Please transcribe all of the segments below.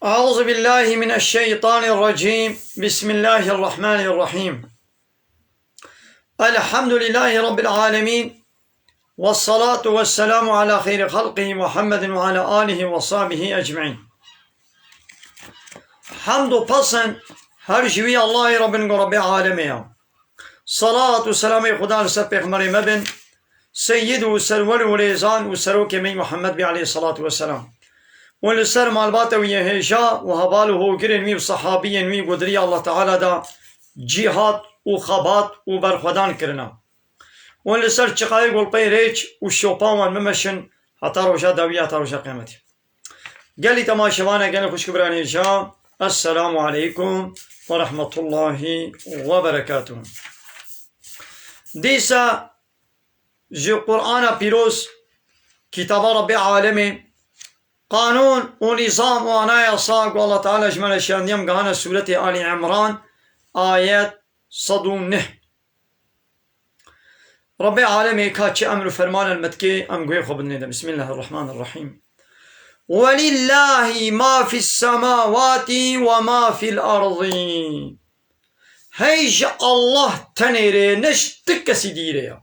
أعوذ بالله من الشيطان الرجيم. بسم الله الرحمن الرحيم. الحمد لله رب العالمين، والصلاة والسلام على خير خلقه محمد وعلى آله وصحبه أجمعين. حمد و پسند هر جوی الله رب العالمين. صلاة و سلام خدا لسر پیغمبر مبن سيد و سرور و ريزان و سروك من محمد عليه الصلاة والسلام ولسر مالبات ويهيشا وهباله وقرن مي صحابيا مي قدري الله تعالى دا جهاد وخبات وبرخدان كرنا ولسر شقايق والبيريج والشوبان ممشن حتى روشا داوية حتى روشا قيمتي. قال تماشوانا قال خوش كبراني جا السلام عليكم ورحمة الله وبركاته. ديسا جو قرآن بيروس كتاب رب العالمين قانون ونظام وعناية صاق والله تعالى جمال الشان يوم قانا سورة آل عمران آيات 109. رب العالمين كاتش أمر فرمان المتكي أم قوي خبني. بسم الله الرحمن الرحيم. ولله ما في السماوات وما في الأرض. هيج الله تنيري نشتك سيديري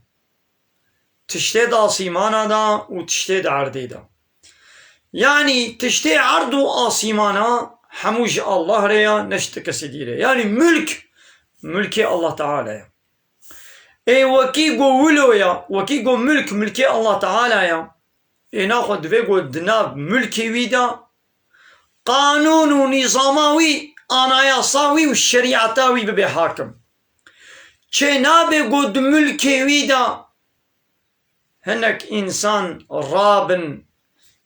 تشتيد آسيمانا دا وتشتيد عردي دا، يعني تشتي عرض آسيمانا حموج الله ريا نشتك سيديري، يعني ملك الله تعالى. اي وكي قو ولو يا وكي قو ملك الله تعالى يا اي ناخد فيقو دناب ملكي ويدا قانون ونظاماوي آنايا صاوي والشريعتاوي ببي حاكم چه نابي قد ملكي ويدا هنك إنسان رابن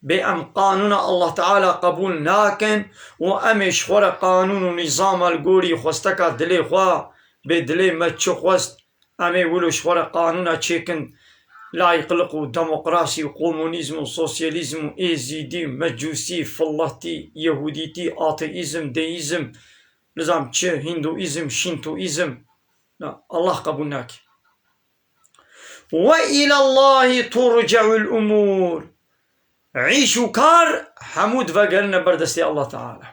بأم قانون الله تعالى قبول ناكن وأمش خور قانون ونظام القوري خوستكا دلي خوا بدلي متشو خوست أمي ولوش خور قانون تشيكن لا يقلقوا ديمقراسي وكومونيزم وسوسياليزم ايزيدي مجوسي فلاتي يهوديتي آتيزم ديزم نظام چه هندوئيزم شينتوئيزم لا الله قبول ناكن. وإلى الله ترجع الأمور. عيشوا كار حمود فقرنا بردستي الله تعالى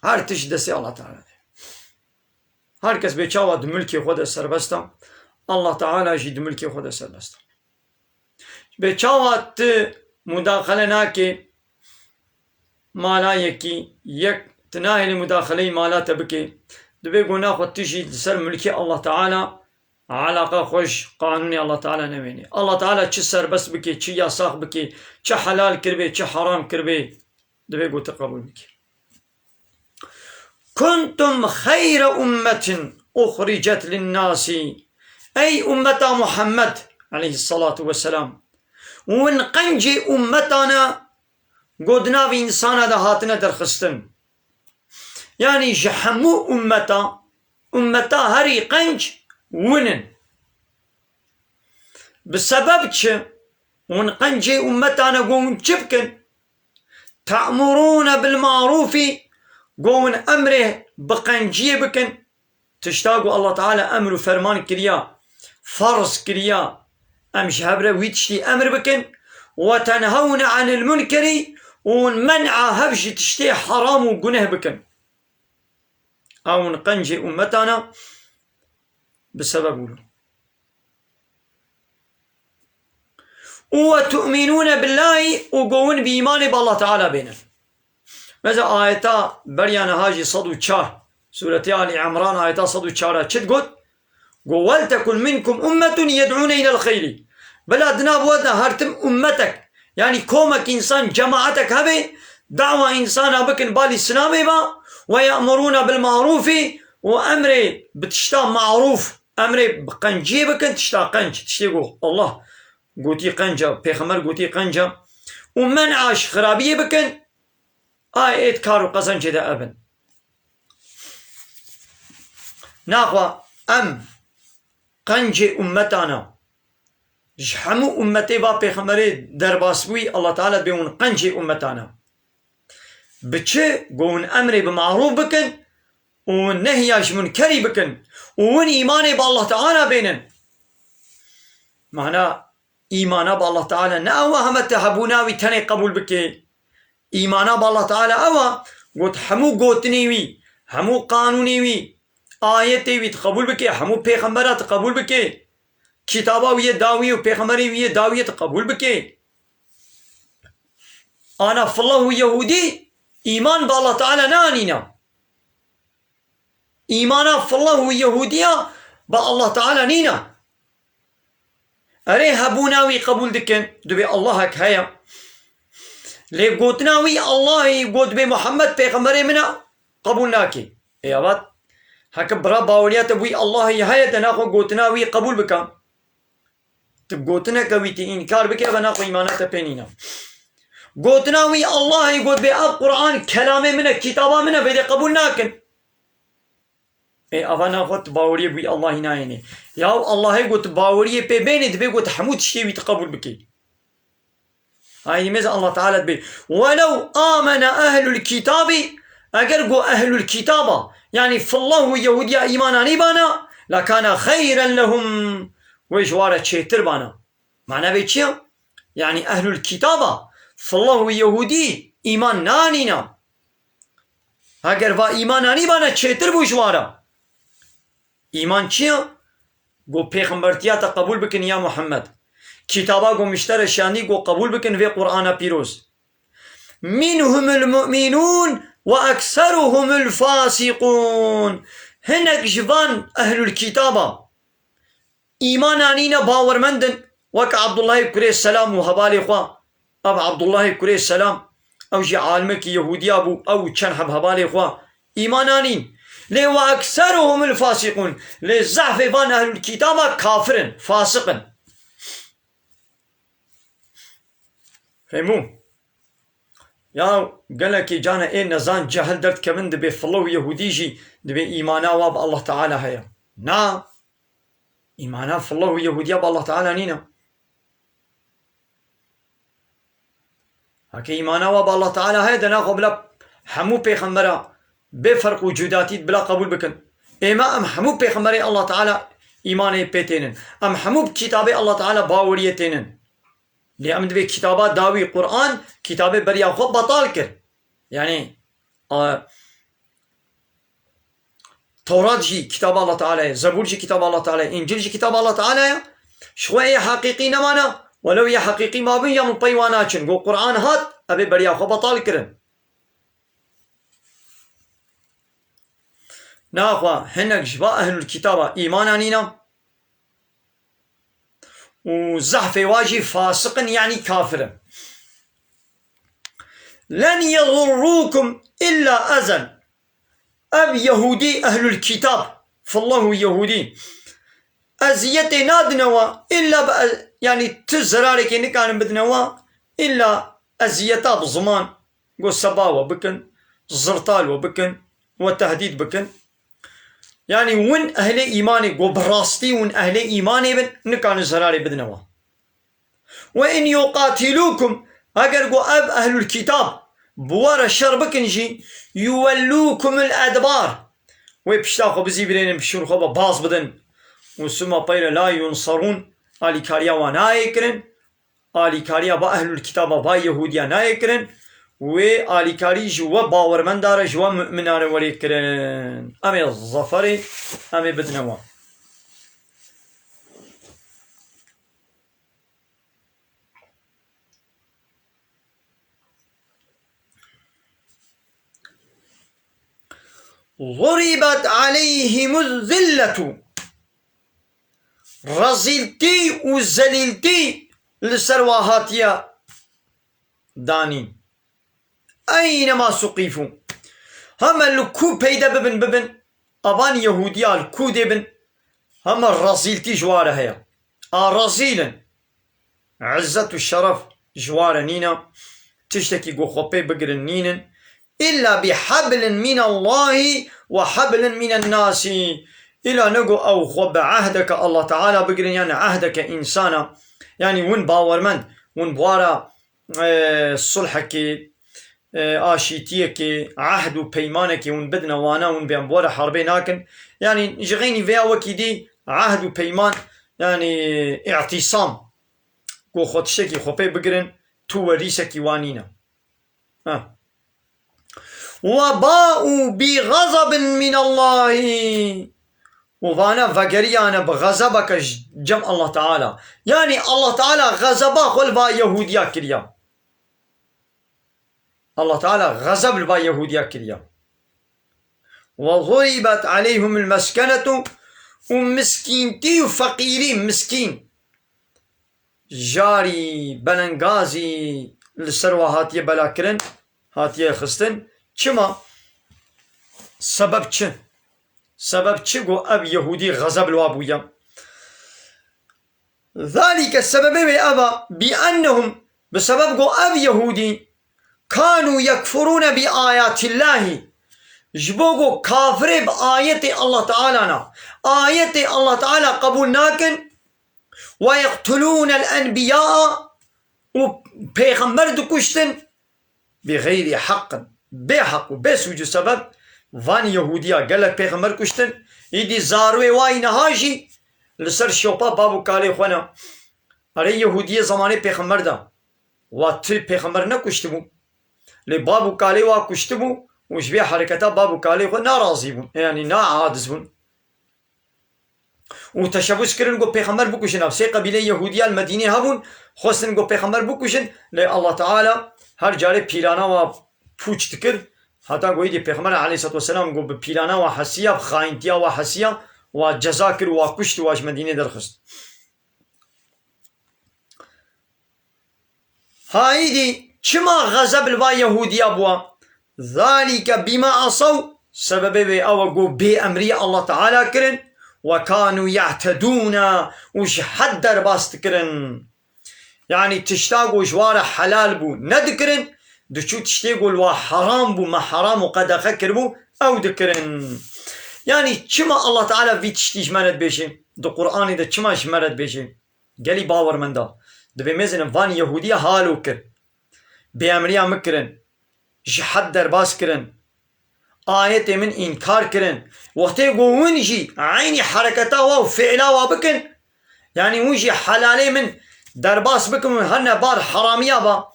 هر تشدستي الله تعالى هر کس بيچاواد ملكي خود سربستا الله تعالى جد ملكي خود سربستا بيچاواد مداخله ناكي مالا يكي يك تناهي مداخلي مالا تبكي دبي قونا خود تجي سر ملكي الله تعالى علاقه خوش قانوني الله تعالى نويني. الله تعالى چه سربست بكي چه ياساق بكي چه حلال كربي چه حرام كربي دبي قو تقبل بكي. كنتم خير أمة أخرجت للناس، أي أمة محمد عليه الصلاة والسلام. ونقنجي أمتنا قدنا في إنسانا دهاتنا درخستن، يعني جحمو أمتا هري قنج ونن بسبب چه ونقنجي أمتانا قوم چبكن تأمرون بالمعروف قوم أمره بقنجي بكن تشتاقوا الله تعالى أمر فرمان كريا فرض كريا أمش هبرة ويتشتي أمر بكن وتنهون عن المنكر ونمنع هبش تشتي حرام وقنه بكن أو نقنجي أمتانا بسبب وتؤمنون بالله وقوون بإيمان بالله تعالى بينا. مثلا آياتا بريانا هاجي صدو چار سورة آل عمران آياتا صدو چارا چد قد ولتكن منكم أمة يدعون إلى الخير بلا دناب ودنا هرتم أمتك يعني كومك إنسان جماعتك هبه دعوة إنسان بكن بالي سنامي با ويأمرون بالمعروف وأمر بتشتا معروف أمر بقنجي بكن تشتا قنج تشتيقو الله قوتي قنجا بيخمر قوتي قنجا ومنعش خرابية بكن آيات كارو قسن جدا أبن ناقوا أم قنجي أمتانا جحمو أمتي با بيخمري درباسوي الله تعالى بيون قنجي أمتانا بچه قون أمري بمعروف بكن ونهياش منكري بكن ون إيماني بالله تعالى بينن معنى إيمانا بالله تعالى نأوى هم تهبوناوي تني قبول بكي إيمانا بالله تعالى أوا قلت حمو قوتني وي همو قانوني وي آيتي وي تقبول بكي همو پیغمبرات تقبول بكي كتابا وي داوي و پیغمبري وي داوي تقبول بكي أنا فالله يهودي إيمان بالله تعالى نانينا إيمانا فالله يهودية بالله تعالى نينا أري هبوناوي قبول دكن دبي الله هك هيا لي قوتناوي الله قوت بي محمد پیغمبري منا قبول ناكي يا بات هك برا باوليات بوي الله هيا تناخو قوتناوي قبول بكا تب قوتنا كويتي إنكار بكي بناخو إيمانات بينينا قوتناوي الله يقول بي القرآن كلامي منا كتابا منا بيدي قبول ناكن أفانا خد باوري بي الله نايني يا الله يقول باوري بي بيني دبي قلت حمود شيء تقبل بكي هاي ميزة الله تعالى بي ولو آمن أهل الكتاب أقرقوا أهل الكتاب يعني فالله يهوديا إيمانا نيبانا لكان خيرا لهم ويجوارة شيتر بانا معنى بيتشيا يعني أهل الكتاب فالله يهودي إيمان نانينا أقر با إيمان نيبانا شيتر بوجوارة إيمان چيا گو پیغمبرتياتا قبول بكن يا محمد كتابا گو مشتر شاندي گو قبول بكن في قرآن بيروز منهم المؤمنون وأكثرهم الفاسقون هناك جبان أهل الكتابة إيمان آنينا باورمندن وك عبد الله كري السلام وهبالي خوا أب عبد الله كري السلام أو جي عالمك يهودي أبو أو چنحب هبالي خوا إيمان آنين لي وأكثرهم الفاسقون لي زعف فان أهل الكتابة كافرن فاسقن فهمو يا قال لك جانا إيه نزان جهل درت كمن دبي فلو يهوديجي دبي إيمانا واب الله تعالى هيا نا إيمانا فلو يهوديا بالله تعالى نينا هكي إيمانا واب الله تعالى هيا دنا قبل حمو بيخمبرا بفرق وجوداتي بلا قبول بكن إما أم حمو بيخمبري الله تعالى إيماني بيتينن أم حمو بكتابي الله تعالى باوريتينن لأم دبي كتابات داوي قرآن كتابي بريا خب بطال كر يعني توراة جي كتاب الله تعالى زبور جي كتاب الله تعالى إنجيل جي كتاب الله تعالى شوية حقيقي نمانا ولو يا حقيقي ما بين يوم بيواناتشن قو قرآن هات أبي بريا خب بطال كرن ناخوا هنك جبا أهل الكتابة إيمانا نينا وزحف واجي فاسق يعني كافر لن يضروكم إلا أذى أب يهودي أهل الكتاب فالله يهودي أزيتي نادنوا إلا يعني تزرارك إن كان بدنوا إلا أزيتا بزمان قو سباوة بكن زرطال وبكن وتهديد بكن يعني وين أهل إيماني قو براستي وين أهل إيماني بن نكان زراري بدنوا وإن يقاتلوكم أقر قو أب أهل الكتاب بوار شربكنجي يولوكم الأدبار ويبشتاقوا بزيبرين بشرخوا باز بدن وسما بيلا لا ينصرون آلي كاريا ونايكرن آلي كاريا با أهل الكتاب با يهوديا نايكرن وآلي كاري جوا باورمن دار جوا مؤمنان وريكرن أمي الظفري أمي بدنوا ضربت عليهم الذلة رزلتي وزللتي لسروهاتيا دانين أينما سقيفوا هم الكو بيدا ببن أبان يهوديا الكو دبن هم الرزيلتي جوارة هيا رزيلا عزة الشرف جوارة نينا تشتكي قو خوبي بقرن نينا إلا بحبل من الله وحبل من الناس إلا نقو أو خب عهدك الله تعالى بقرن يعني عهدك إنسانا يعني ون باورمن ون بوارا صلحك آشيتيك عهد وبيمانك ون بدنا وانا ون بيان بوارا حربين هاكن يعني جغيني فيها وكي دي عهد وبيمان يعني اعتصام قو خدشكي خبي بقرن تو وريسكي وانينا وباءوا بغضب من الله وفانا فقريانا بغضبك جمع الله تعالى يعني الله تعالى غضبا خلفا يهوديا كريا الله تعالى غضب لبا يهوديا كريا وضربت عليهم المسكنة ومسكينتي وفقيرين مسكين جاري بلنغازي لسروا هاتيه بلاكرن هاتيه خستن چما سبب چه سبب چه گو اب يهودي غضب الوابويا ذلك السبب بأبا بأنهم بسبب گو اب يهودي كانوا يكفرون بآيات الله جبوغو كافر بآيات الله تعالى آيات الله تعالى قبول ناكن ويقتلون الأنبياء وبيغمبر دكشتن بغير حق بحق وبسوجو سبب وان يهوديا قال لك بيغمبر كشتن يدي زاروي واي نهاجي لسر شوپا بابو كالي خوانا اري يهودية زمانه بيغمبر دا واتر بيغمبر نكشتبو لبابو كالي وا كشتبو وشبه حركتا بابو كالي خوانا ناراضي بون يعني نا عادز بون وتشبس كرن قو بيغمبر بكشن سي قبيلة يهودية المدينة هبون خوستن قو بيغمبر بكشن لي الله تعالى هر جاري بيلانا و پوچ تكر حتى قوي دي بيغمبر عليه الصلاة والسلام قو بيلانا و حسيا بخاينتيا و حسيا و جزاكر و كشت واش مدينة درخست هاي دي چما غضب الوا يهودية بوا ذلك بما عصوا سبب بي او قو بي امري الله تعالى كرن وكانوا يعتدون وش حد درباست كرن يعني تشتاقوا جوار حلال بو ندكرن دشو تشتاقوا الوا حرام بو ما حرام وقد خكر بو او دكرن يعني چما الله تعالى في تشتيش مرد بيشي دو قرآن دا چما شمرد بيشي قالي باور من دا دبي مزن فان يهودية حالو كر بأمريا مكرن جحد درباس كرن آيات من إنكار كرن وقتی ونجي عيني حركتا وفعلا وبكن يعني ونجي حلالي من درباس بكم هن بار حرامية با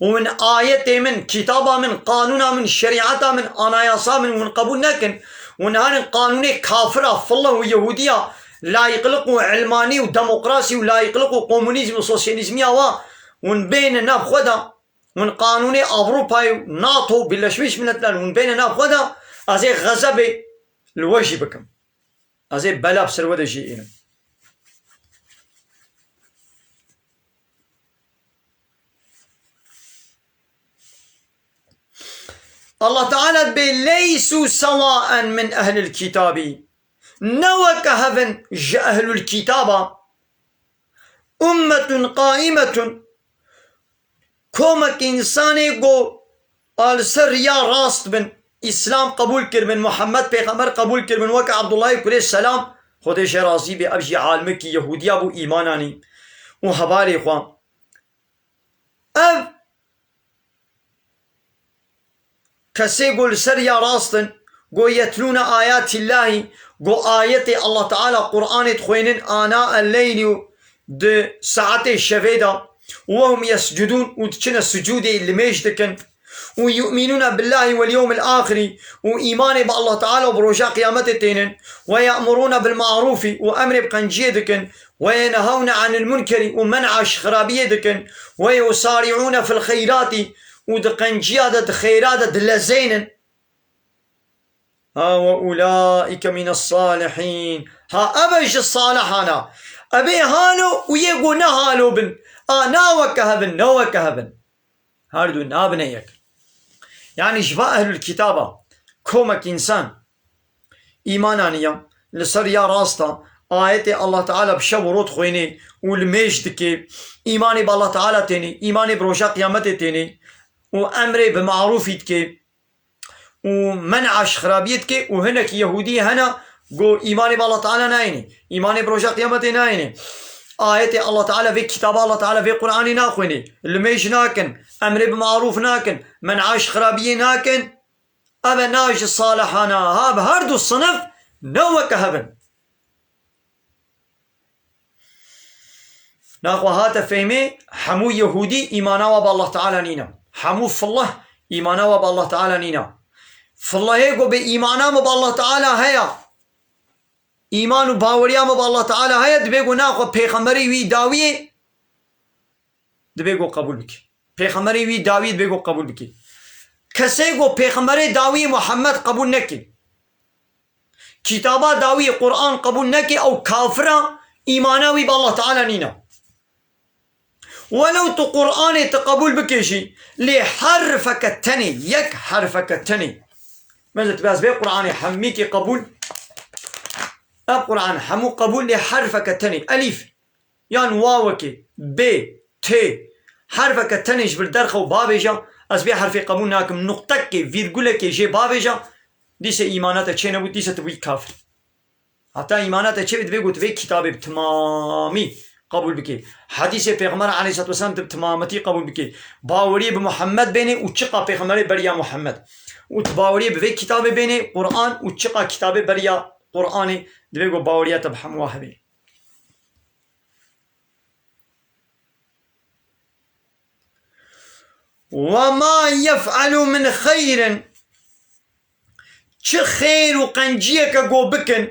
ومن آيات من كتابا من قانونا من شريعتا من أناياسا من قبول نكن ونهان قانون كافرة فالله ويهودية لا يقلقوا علماني وديمقراطي ولا يقلقوا كومونيزم وسوسياليزمية ونبين ناب خدا ون قانون أوروبا ناتو بالشويش من التلال ونبين ناب خدا أزي غزب الوجه بكم أزي بلا بسر ودا جيئنا الله تعالى ليسوا سواء من أهل الكتاب نوك هفن أهل الكتاب أمة قائمة كومك إنساني قو السر يا راست بن إسلام قبول كربن محمد پیغمبر قبول كربن وك عبد الله عليه السلام خودش راضي بي أبجي عالمك يهودية بو إيماناني وحبالي خوان أب كسي قول سر يا راستن قو يتلون آيات الله قو آيات الله تعالى قرآن تخوينن آناء الليل د ساعة الشفيدة وهم يسجدون وتشنا السجود اللي ميجدكن ويؤمنون بالله واليوم الآخر وإيمان بالله تعالى وبرجاء قيامتين ويأمرون بالمعروف وأمر بقنجيدكن وينهون عن المنكر ومنع خرابيدكن ويسارعون في الخيرات ودقنجيادة خيرات دلزين ها وأولئك من الصالحين ها أبج الصالحانا أبي هالو ويقو نهالو بن ناوك هبن نوك هبن هاردو نابنيك يعني شفاء أهل الكتابة كومك إنسان إيمانانيا لسر يا راستا آيات الله تعالى بشورot خويني والميش دكي إيماني بالله تعالى تاني إيماني بروشا قيامته تاني وأمري بمعروفيتك ومنع خرابيتك وهناك يهودي هنا قو إيماني بالله تعالى نايني إيماني بروشا قيامته نايني آيات الله تعالى في كتاب الله تعالى في قرآن ناخوني الميش ناكن أمر بمعروف ناكن منع خرابية ناكن أبا ناج الصالحانا هاب هردو الصنف نوك هبن ناخو هاتا فهمي حمو يهودي إيمانا بالله تعالى نينا حمو في الله إيمانا وب الله تعالى نينا فالله قو بإيمانا مب الله تعالى هيا إيمان باوريا مب الله تعالى هيا دبيقو ناخو پیغمبری وی داویه دبيقو قبول بك پیغمبری وی داوی دبيقو قبول بك کسی کو پیغمبر داوی محمد قبول نکی كتابا داوي قرآن قبول نكي أو كافرة إيماناوي بالله تعالى نينا ولو تو قرآن تقبول بكيشي لحرفك التاني يك حرفك التاني ماذا تباز بي قرآن حميكي قبول قرآن حمو قبول لحرفك التاني ألف يعني واوكي ب ت حرفك التاني جبر درخو بابيجا أزبي حرفي قبول ناكم نقطكي فيرغولكي جي بابيجا دیسه ایمانات چه نبود دیسه تبوی کافر حتی ایمانات چه بید بگو تبوی کتاب تمامی قبول بکی حدیث پیغمبر علیه الصلاة والسلام تمامتی قبول بکی باوری به محمد بینه و چقا پیغمبر بریا محمد و باوری به کتاب بینه قرآن و چقا کتاب بریا قرآن بگو باوریات به همواه بینه وما يفعل من خير چه خیر و قنجیه که گو بکن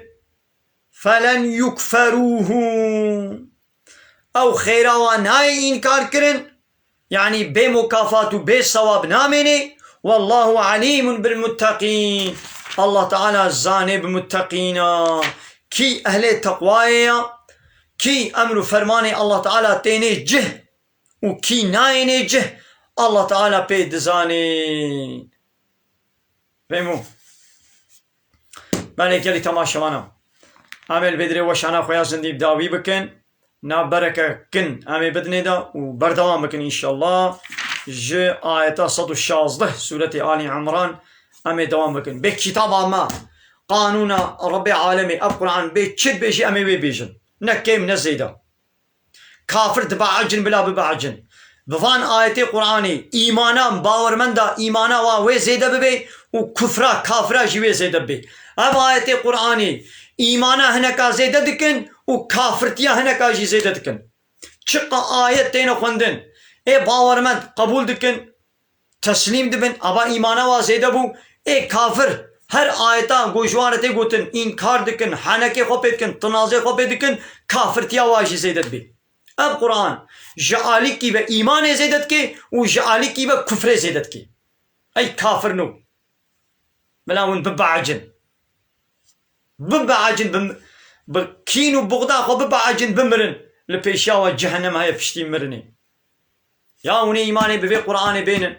فلن یکفروه او خیراوانای انکار کرن یعنی بے مکافات و بے ثواب نامینه والله علیم بالمتقین الله تعالی زانه بمتقینا کی اهل تقوایه کی امر و فرمان الله تعالی تینه جه و کی ناینه جه الله تعالی پید زانه بمو من يكلي تماشوانا عمل بدري وشانا خويا زندي بداوي بكن نا بركة كن عمل بدني دا وبردوام بكن إن شاء الله ج آية 116 سورة آل عمران عمل دوام بكن بكتاب ما قانون رب العالمين القرآن بيتشد بيجي عمل بيجن نكيم نزيدا كافر تبعجن بلا ببعجن بفان آية قرآني إيمانا باور من دا إيمانا ووي زيدا ببي وكفرا كافرا جوي زيدا ببي اب آیت قرآنی ایمانا هنکا زیده دکن و کافرتیا هنکا جی زیده دکن چقا آیت تین خوندن ای باورمند قبول دکن تسلیم دبن ابا ایمانا وا زیده بو ای کافر هر آیتا گوشوارتی گوتن انکار دکن حنکی خوبی دکن تنازع خوبی دکن کافرتیا وا جی زیده بی اب قرآن جعالی کی به ایمان زیدت کی و جعالی کی به کفر زیدت کی ای کافر نو بلاون ببعجن ببعجن بكينو بغدا خو ببعجن بمرن لبيشاوة جهنم هاي بشتي مرني يا وني إيماني بفي قرآن بينن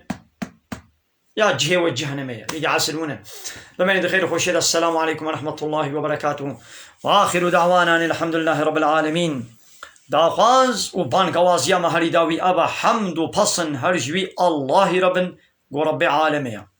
يا جهة جهنم هي يجي عسلونا بمن دخير خوشيد السلام عليكم ورحمة الله وبركاته وآخر دعوانا الحمد لله رب العالمين داخاز وبان قوازيا مهاري داوي أبا حمد وبصن هرجوي الله رب عالمين